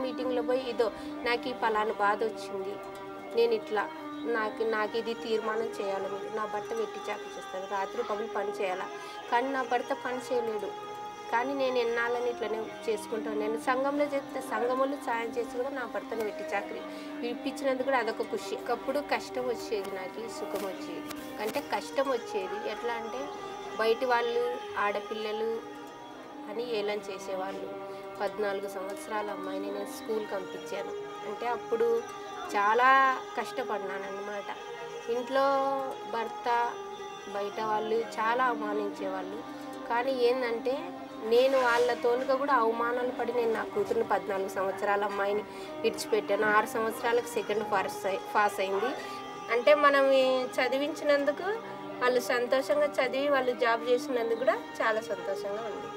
మీటింగ్లో పోయి ఇదో నాకు ఈ పలానా బాధ వచ్చింది, నేను ఇట్లా నాకు ఇది తీర్మానం చేయాలి, మీరు నా భర్త వెట్టి చాకరీ చేస్తాను, రాత్రి పగులు పని చేయాలా, కానీ నా భర్త పని చేయలేడు, కానీ నేను ఎన్నాళ్ళని ఇట్లనే చేసుకుంటాను. నేను సంఘంలో చేస్తే సంఘంలో సాయం చేసి కూడా నా భర్తను వెట్టి చాకరీ ఇప్పించినందుకు కూడా అదొక ఖుషి. ఒకప్పుడు కష్టం వచ్చేది, నాకు సుఖం వచ్చేది. అంటే కష్టం వచ్చేది ఎట్లా అంటే బయటి వాళ్ళు ఆడపిల్లలు అని ఏలం చేసేవాళ్ళు. 14 సంవత్సరాల అమ్మాయిని నేను స్కూల్కి పంపించాను. అంటే అప్పుడు చాలా కష్టపడినాను అన్నమాట. ఇంట్లో భర్త బయట వాళ్ళు చాలా అవమానించేవాళ్ళు. కానీ ఏంటంటే నేను వాళ్ళతోనుగా కూడా అవమానాలు పడి నేను నా కూతురుని 14 సంవత్సరాల అమ్మాయిని విడిచిపెట్టాను. 6 సంవత్సరాలకు సెకండ్ పాస్ అయింది. అంటే మనం చదివించినందుకు వాళ్ళు సంతోషంగా చదివి వాళ్ళు జాబ్ చేసినందుకు కూడా చాలా సంతోషంగా ఉంది.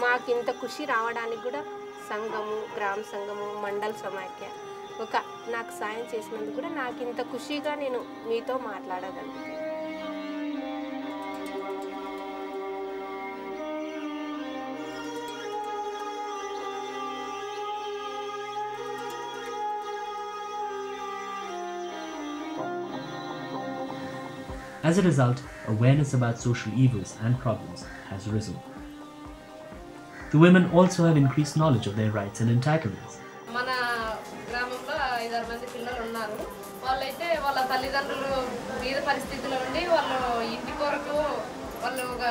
మాకు ఇంత ఖుషి రావడానికి కూడా సంఘము, గ్రామ సంఘము, మండల సమాఖ్య నాకు సాయం చేసినందుకు కూడా నాకు ఇంత ఖుషిగా నేను మీతో మాట్లాడగలను. As a result, awareness about social evils and problems has risen. The women also have increased knowledge of their rights and entitlements. మన గ్రామంలో 5-6 మంది పిల్లలు ఉన్నారు. వాళ్ళైతే వాళ్ళ తల్లిదండ్రులు బీద పరిస్థితుల్లో ఉండి వాళ్ళు ఇంటి కొరకు వాళ్ళు ఒక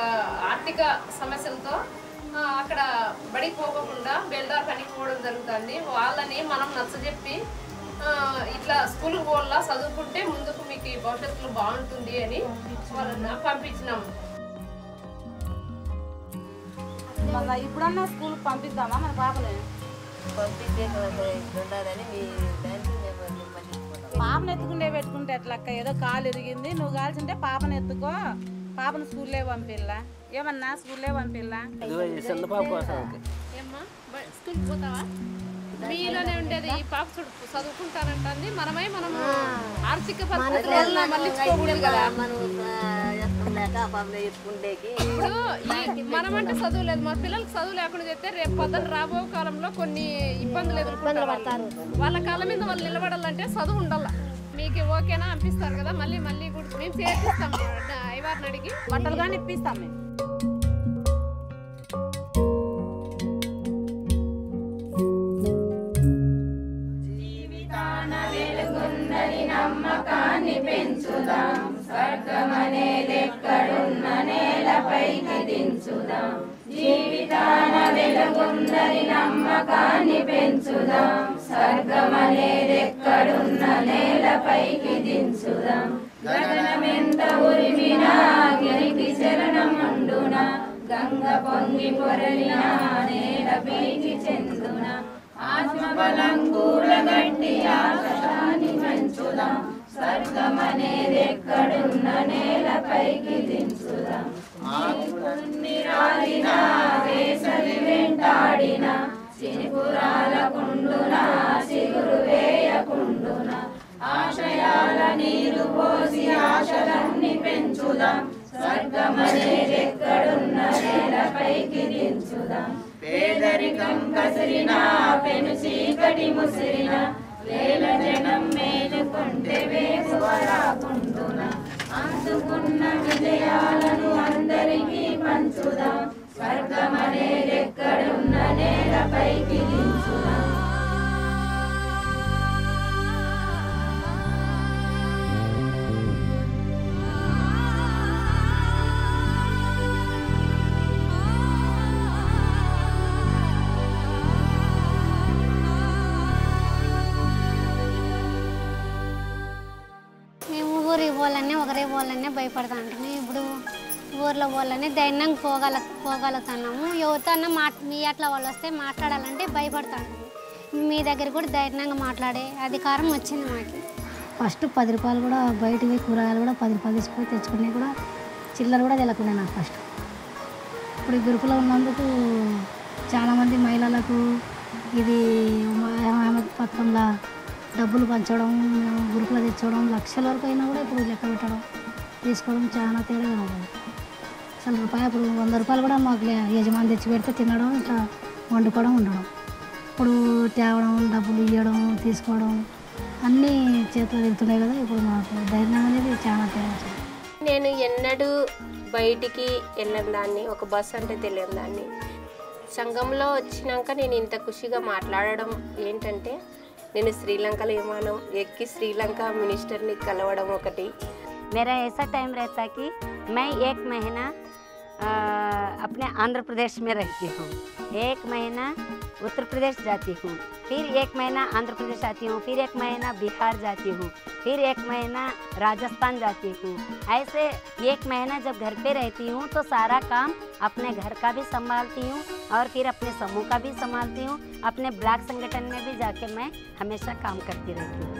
ఆర్థిక సమస్యలతో అక్కడ బడికి పోకుండా బెల్దార్ పనికి పోవడం జరుగుతుంది. వాళ్ళని మనం నచ్చజెప్పి ఇట్లా స్కూల్కి పోవాలా, చదువుకుంటే ముందుకు మీకు భవిష్యత్తులో బాగుంటుంది అని వాళ్ళని పంపించినాము. మళ్ళీ ఇప్పుడన్నా స్కూల్కి పంపిద్దామా మన పాపని? పాపను ఎత్తుకుంటే పెట్టుకుంటే ఎట్లక్క, ఏదో కాలు ఇరిగింది, నువ్వు కాల్సింటే పాపను ఎత్తుకో, పాపను స్కూల్లో పంపిల్లా, ఏమన్నా స్కూల్లో పంపిల్లా? ఏమ్మా స్కూల్కి పోతావా? మీలోనే ఉండేది ఈ పాప చదువుకుంటానంటుంది. మనము ఆర్థిక పరిస్థితుల్లో మళ్ళించుకోకూడదు కదా. ఇప్పుడు మనమంటే చదువు లేదు, మన పిల్లలకి చదువు లేకుండా చెప్తే రేపు పొద్దున రాబో కాలంలో కొన్ని ఇబ్బందులు ఎదుర్కొంటారు. వాళ్ళ కాళ్ళ మీద వాళ్ళు నిలబడాలంటే చదువు ఉండాల. మీకు ఓకేనా అనిపిస్తారు కదా, మళ్ళీ కూడా మేము చేర్పిస్తాం. అయ్యవారిని అడిగి బట్టలు కానీ ఇప్పిస్తాం మేము. నమ్మకాన్ని పెంచుదాం, స్వర్గమనేదెక్కడున్న నేలపైకి దించుదాం. జీవితాన వెలుగుందని నమ్మకాన్ని పెంచుదాం, స్వర్గమనేదెక్కడున్న నేలపైకి దించుదాం. గగనమెంత ఉరిమినా గిరికి చరణముండున, గంగ పొంగి పొరలినా నేలపైకి చెందున. ఆత్మబలం కూడగట్టి ఆకాశాన్ని పెంచుదాం, స్వర్గమనేదెక్కడున్న నేలపైకి దించుదాం. రాలిన వేసవి వెంటాడిన చినుకురాల కుండున, చిగురు వేయకుండున. ఆశయాల నీరు పోసి ఆశలన్నీ పెంచుదాం, స్వర్గమనేదెక్కడున్న నేలపైకి దించుదాం. పేదరికం కసిరిన పెను చీకటి ముసిరిన, వేల జనం మేలుకుంటే వేకువ రాకుండున. అందుకున్న విజయాలను అందరికీ పంచుదాం, స్వర్గమనేదెక్కడున్న నేలపైకి దించుదాం. ఊరికి పోవాలనే ఒకరే పోవాలనే భయపడతా ఉంటాము. ఇప్పుడు ఊర్లో పోవాలని ధైర్యంగా పోగలుగుతున్నాము. ఎవరితో అన్నా మీ అట్లా వాళ్ళు వస్తే మాట్లాడాలంటే భయపడతా ఉంటాము. మీ దగ్గర కూడా ధైర్యంగా మాట్లాడే అధికారం వచ్చింది మాకు. ఫస్ట్ 10 రూపాయలు కూడా బయటికి కూరగాయలు కూడా 10 రూపాయలు తీసుకొని తెచ్చుకునే కూడా చిల్లర కూడా తెలియకుండా నాకు ఫస్ట్. ఇప్పుడు ఈ గ్రూపులో ఉన్నందుకు చాలామంది మహిళలకు ఇది పథకంలో డబ్బులు పంచడం, గ్రూపులో తెచ్చుకోవడం, లక్షల వరకు అయినా కూడా ఇప్పుడు లెక్క పెట్టడం తీసుకోవడం చాలా తేడాగా ఉంటుంది. అసలు రూపాయి ఇప్పుడు 100 రూపాయలు కూడా మాకు యజమాని తెచ్చి పెడితే తినడం, ఇట్లా వండుకోవడం ఉండడం. ఒకప్పుడు తేవడం, డబ్బులు ఇవ్వడం, తీసుకోవడం అన్నీ చేతులు తిరుగుతున్నాయి కదా. ఇప్పుడు మాకు ధైర్యం అనేది చాలా తేడా. నేను ఎన్నడూ బయటికి వెళ్ళని దాన్ని, ఒక బస్సు అంటే తెలియని దాన్ని. సంఘంలో వచ్చినాక నేను ఇంత ఖుషిగా మాట్లాడడం ఏంటంటే, నేను శ్రీలంకలో విమానం ఎక్కి శ్రీలంక మినిస్టర్ని కలవడం ఒకటి. मेरा ऐसा टाइम रहता कि मैं 1 महीना अपने आंध्र प्रदेश में रहती हूँ, 1 महीना उत्तर प्रदेश जाती हूँ, फिर 1 महीना आंध्र प्रदेश आती हूँ, फिर 1 महीना बिहार जाती हूँ, फिर 1 महीना राजस्थान जाती हूँ। ऐसे 1 महीना जब घर पे रहती हूँ तो सारा काम अपने घर का भी संभालती हूँ और फिर अपने समूह का भी संभालती हूँ। अपने ब्लॉक संगठन में भी जाके मैं हमेशा काम करती रहती हूँ।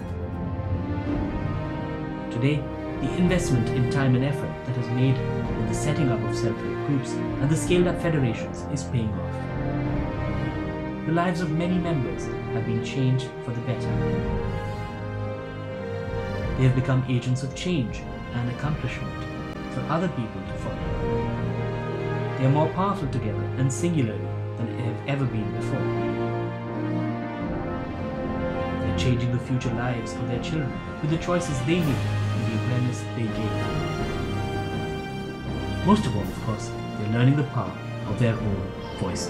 Today, the investment in time and effort that is made in the setting up of self-help groups and the scaled-up federations is paying off. The lives of many members have been changed for the better. They have become agents of change and accomplishment for other people to follow. They are more powerful together and singularly than they have ever been before. They are changing the future lives of their children with the choices they make and the awareness they gain. Most of all, of course, they are learning the power of their own voice.